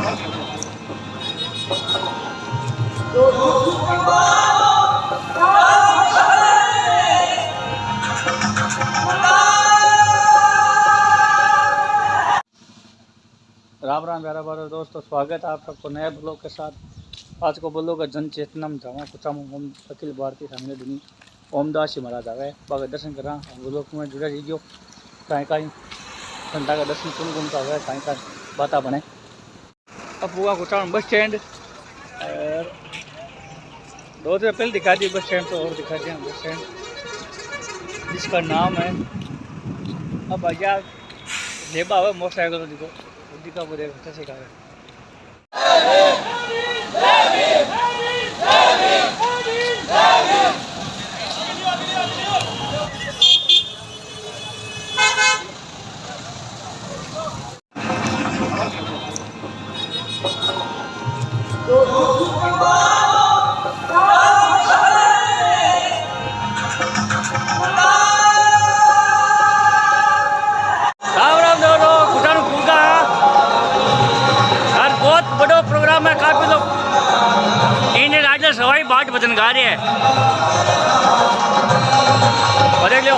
राम राम प्यारा बारो दोस्तों, स्वागत है आप सबको नए ब्लॉग के साथ। आज को ब्लॉग जन चेतनम जावा कुछ ओम अखिल भारतीय संगठनी ओमदास जी महाराज आ गए बाबा दर्शन करा। ब्लॉग में जुड़े रहियो। कहीं कहीं संता का दर्शन कौन कौन का हुआ, कहीं कहीं बाता बने। अब हुआ कुछ बस स्टैंड और दो दिन पहले दिखा दी बस स्टैंड, तो और दिखा दिया बस स्टैंड जिसका नाम है। अब भैया लेबा हुआ मोटरसाइकिल तो देखो का वो देखो कैसे कर प्रोग्राम है। काफी लोग इंडियन आइडल सवाई बाट भजन गा रहे हैं। देख लो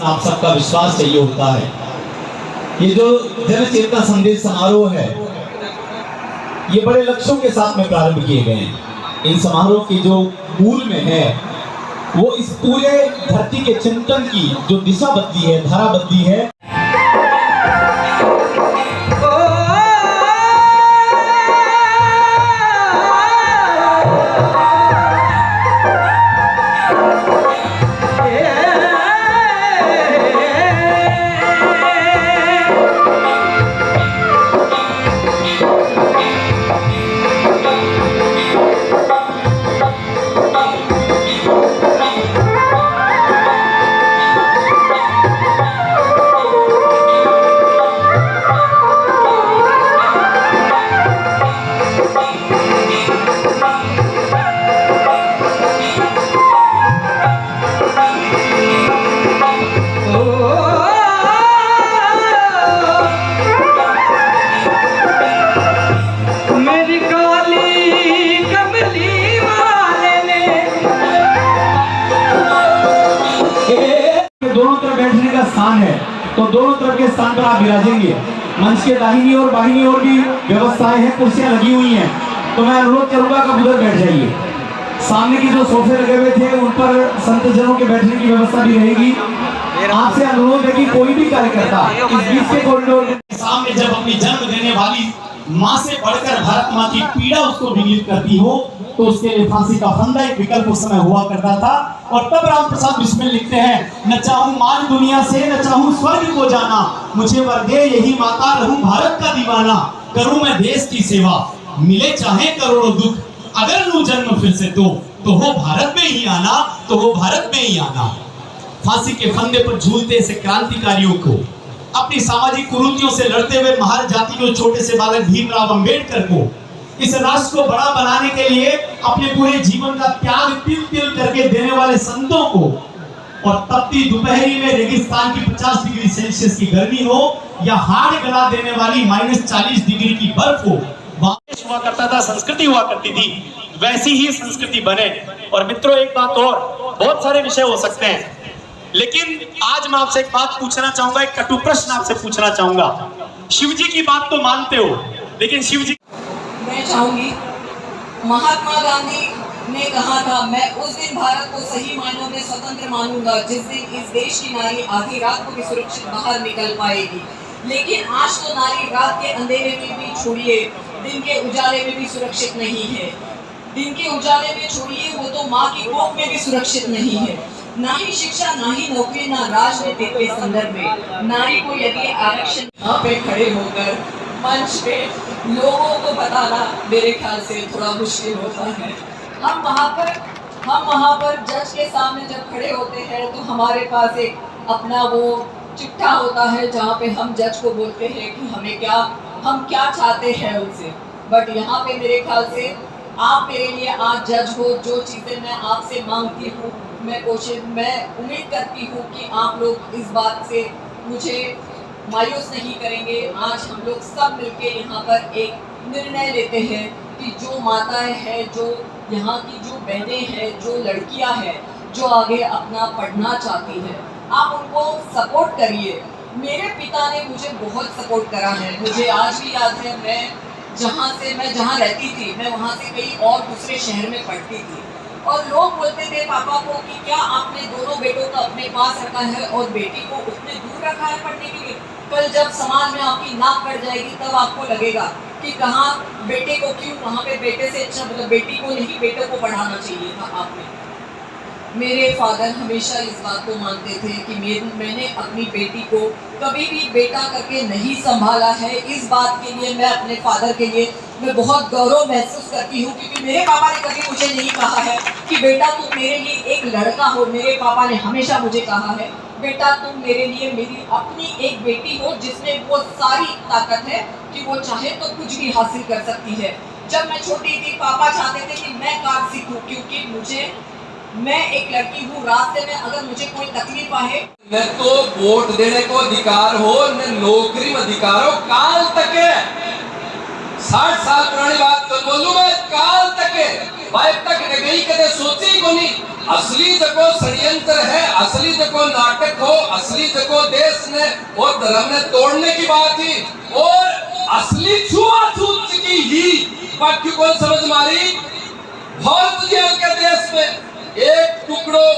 आप सबका विश्वास चाहिए होता है। ये जो जन चेतना संदेश समारोह है, ये बड़े लक्ष्यों के साथ में प्रारंभ किए गए हैं। इन समारोह की जो मूल में है वो इस पूरे धरती के चिंतन की जो दिशा बदली है, धारा बदली है। स्थान है तो दोनों तरफ के स्थान पर आप विराजेंगे। मंच के दाहिनी और बाहिनी ओर भी व्यवस्थाएं हैं, कुर्सियां लगी हुई हैं, तो मैं अनुरोध करूंगा कि उधर बैठ जाइए। सामने की जो सोफे लगे हुए थे उन पर संत जनों के बैठने की व्यवस्था भी रहेगी। आपसे अनुरोध है कि कोई भी कार्यकर्ता इस बीच के कॉरिडोर के सामने जब अपनी जन्म देने वाली माँ से बढ़कर भारत माँ की पीड़ा उसको विलित करती हो तो उसके लिए फांसी का फंदा एक विकल्प उस समय हुआ करता था। और तब राम प्रसाद बिस्मिल लिखते हैं, न चाहूं मान दुनिया से न चाहूं स्वर्ग को जाना, मुझे वर दे यही माता रहूं भारत का दीवाना, करूं मैं देश की सेवा मिले चाहे करोड़ों दुख, अगर लूं जन्म फिर से तो हो भारत में ही आना, तो हो भारत में ही आना। फांसी के फंदे पर झूलते ऐसे क्रांतिकारियों को, अपनी सामाजिक कुरीतियों से लड़ते हुए महान जाति के छोटे से बालक भीमराव अंबेडकर को इस राष्ट्र को बड़ा बनाने के लिए अपने पूरे जीवन का त्याग तिल तिल करके देने वाले संतों को, और तपती दोपहरी में रेगिस्तान की 50 डिग्री सेल्सियस की गर्मी हो या हाड़ गला देने वाली -40 डिग्री की बर्फ हो, देश हुआ करता था, संस्कृति हुआ करती थी, वैसी ही संस्कृति बने। और मित्रों, एक बात और, बहुत सारे विषय हो सकते हैं, लेकिन आज मैं आपसे एक बात पूछना चाहूंगा, एक कटु प्रश्न आपसे पूछना चाहूंगा। शिव जी की बात तो मानते हो, लेकिन शिव जी, मैं चाहूंगी, महात्मा गांधी ने कहा था, मैं उस दिन भारत को सही मायनों में स्वतंत्र मानूंगा जिस दिन इस देश की नारी आधी रात को भी सुरक्षित बाहर निकल पाएगी। लेकिन आज तो नारी रात के अंधेरे में भी छोड़िए, दिन के उजाले में भी सुरक्षित नहीं है। दिन के उजाले में छोड़िए, वो तो माँ की कोख में भी सुरक्षित नहीं है। ना ही शिक्षा, ना ही नौकरी, ना राजनीति के संदर्भ में नारी को यदि आरक्षण यहाँ पे खड़े होकर मंच पे लोगों को बताना मेरे ख्याल से थोड़ा मुश्किल होता है। हम वहाँ पर जज के सामने जब खड़े होते हैं तो हमारे पास एक अपना वो चिट्ठा होता है जहाँ पे हम जज को बोलते हैं कि हम क्या चाहते हैं उनसे। बट यहाँ पे मेरे ख्याल से आप मेरे लिए आज जज हो। जो चीज़ें मैं आपसे मांगती हूँ, मैं उम्मीद करती हूँ कि आप लोग इस बात से मुझे मायूस नहीं करेंगे। आज हम लोग सब मिलके यहाँ पर एक निर्णय लेते हैं कि जो माताएं हैं, जो यहाँ की जो बहनें हैं, जो लड़कियाँ हैं, जो आगे अपना पढ़ना चाहती हैं, आप उनको सपोर्ट करिए। मेरे पिता ने मुझे बहुत सपोर्ट करा है। मुझे आज भी याद है, मैं जहाँ रहती थी, मैं वहाँ से कहीं और दूसरे शहर में पढ़ती थी, और लोग बोलते थे पापा को कि क्या आपने दोनों बेटों को अपने पास रखा है और बेटी को उतने दूर रखा है पढ़ने के लिए। कल जब समाज में आपकी नाक कट जाएगी तब आपको लगेगा कि कहाँ बेटे को, क्यों वहाँ पे बेटे से अच्छा, मतलब बेटी को नहीं बेटे को पढ़ाना चाहिए था आपने। मेरे फादर हमेशा इस बात को मानते थे कि मैंने अपनी बेटी को कभी भी बेटा करके नहीं संभाला है। इस बात के लिए मैं अपने फादर के लिए मैं बहुत गौरव महसूस करती हूँ, क्योंकि मेरे पापा ने कभी मुझे नहीं कहा है कि बेटा तुम मेरे लिए एक लड़का हो। मेरे पापा ने हमेशा मुझे कहा है, बेटा तुम मेरे लिए मेरी अपनी एक बेटी हो जिसमें वो सारी ताकत है कि वो चाहे तो कुछ भी हासिल कर सकती है। जब मैं छोटी थी, पापा चाहते थे कि मैं कार सीखूं, क्योंकि मैं एक लड़की हूँ। रास्ते में अगर मुझे कोई तकलीफ आए, न तो वोट देने को अधिकार हो, न नौकरी में अधिकार हो, काल तक है। 60 साल पुरानी बात तो बोलूं मैं, काल तक है भाई, तक गई कदे सोची को नहीं। असली जको षड्यंत्र है, असली जको नाटक हो, असली जको देश ने और धर्म ने तोड़ने की बात थी, और असली छुआछूत की ही बाकी कौन समझ मारी। भारत के देश में एक टुकड़ो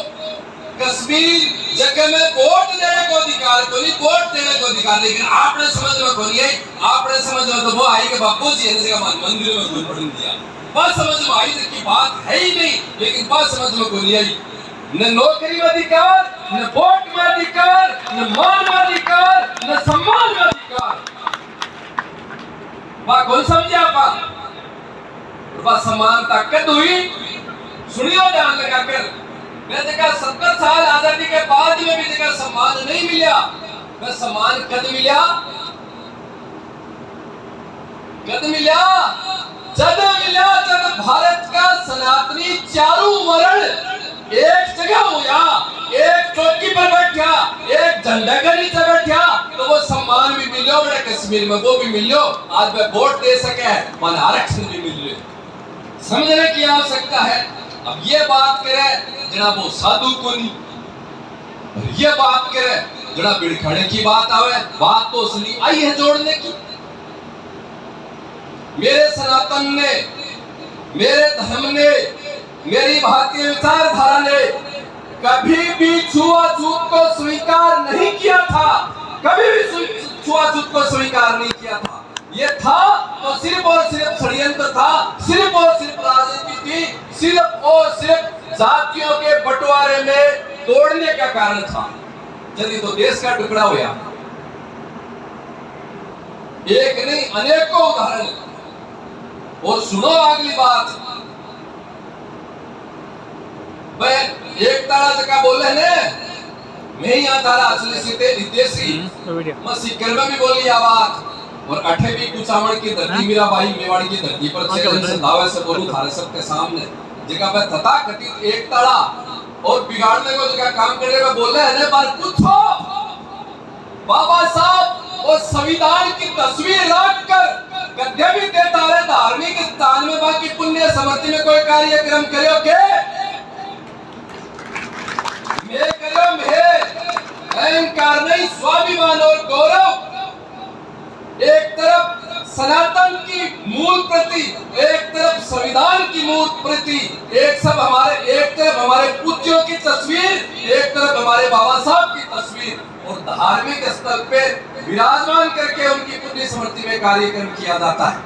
कश्मीर जगह में वोट देने को अधिकार को नहीं, वोट देने को अधिकार, लेकिन आपने समझ में को नहीं आई। आपने समझ में तो वो आई कि बापू जी ने मंदिर में घुस पड़ दिया, बस समझ में आई की बात है ही नहीं, लेकिन बस समझ में को नहीं आई। न नौकरी में अधिकार, न वोट में अधिकार, न मान में अधिकार, न सम्मान में अधिकार। बात कौन समझे आप? बस सम्मान ताकत हुई। सुनियो ध्यान लगाकर, मैं जगह 70 साल आजादी के बाद में भी जगह सम्मान नहीं मिला। मैं सम्मान कद मिला, जब भारत का सनातनी चारू वर्ण एक जगह हुआ, एक चौकी पर बैठा, एक झंडा के नीचे बैठा, तो वो सम्मान भी मिलो। बड़े कश्मीर में वो भी मिलो, आज मैं वोट दे सके, मन आरक्षण भी मिले। समझने की आवश्यकता है। अब ये बात करे जनाब वो साधु को नहीं, और ये बात करे जनाब बिड़खड़े की बात आवे, बात तो असली आई है जोड़ने की। मेरे सनातन ने, मेरे धर्म ने, मेरी भारतीय विचारधारा ने कभी भी छुआछूत को स्वीकार नहीं किया था, कभी भी छुआछूत को स्वीकार नहीं किया था। ये था तो सिर्फ और सिर्फ षड्यंत्र था, सिर्फ और सिर्फ राजनीति थी, सिर्फ और सिर्फ जातियों के बंटवारे में तोड़ने का कारण था। यदि तो देश का टुकड़ा हुआ, एक नहीं अनेकों उदाहरण। और सुनो अगली बात, एक तारा जगह बोले ने, मैं यहाँ तारा असली सीते विदेशी, मैं सिक्कर में भी बोली यह बात, और अठे भी कुचामण की धरती मीराबाई मेवाड़ी की धरती पर चैलेंज से दावे से बोलूं थारे सबके सामने जगह पे तथाकथित एक तड़ा और बिगाड़ने को जगह काम करने को बोले है पर पूछो बाबा साहब और संविधान की तस्वीर रख कर कद्य भी देता रहे धार्मिक स्थान में बाकी पुण्य समृद्धि में कोई कार्यक्रम करो के मैं करो मैं अहंकार नहीं स्वाभिमान और गौरव एक तरफ सनातन की मूल प्रति एक तरफ संविधान की मूल प्रति एक तरफ हमारे पूज्यों की तस्वीर एक तरफ हमारे बाबा साहब की तस्वीर और धार्मिक स्थल पे विराजमान करके उनकी पुण्य स्मृति में कार्यक्रम किया जाता है।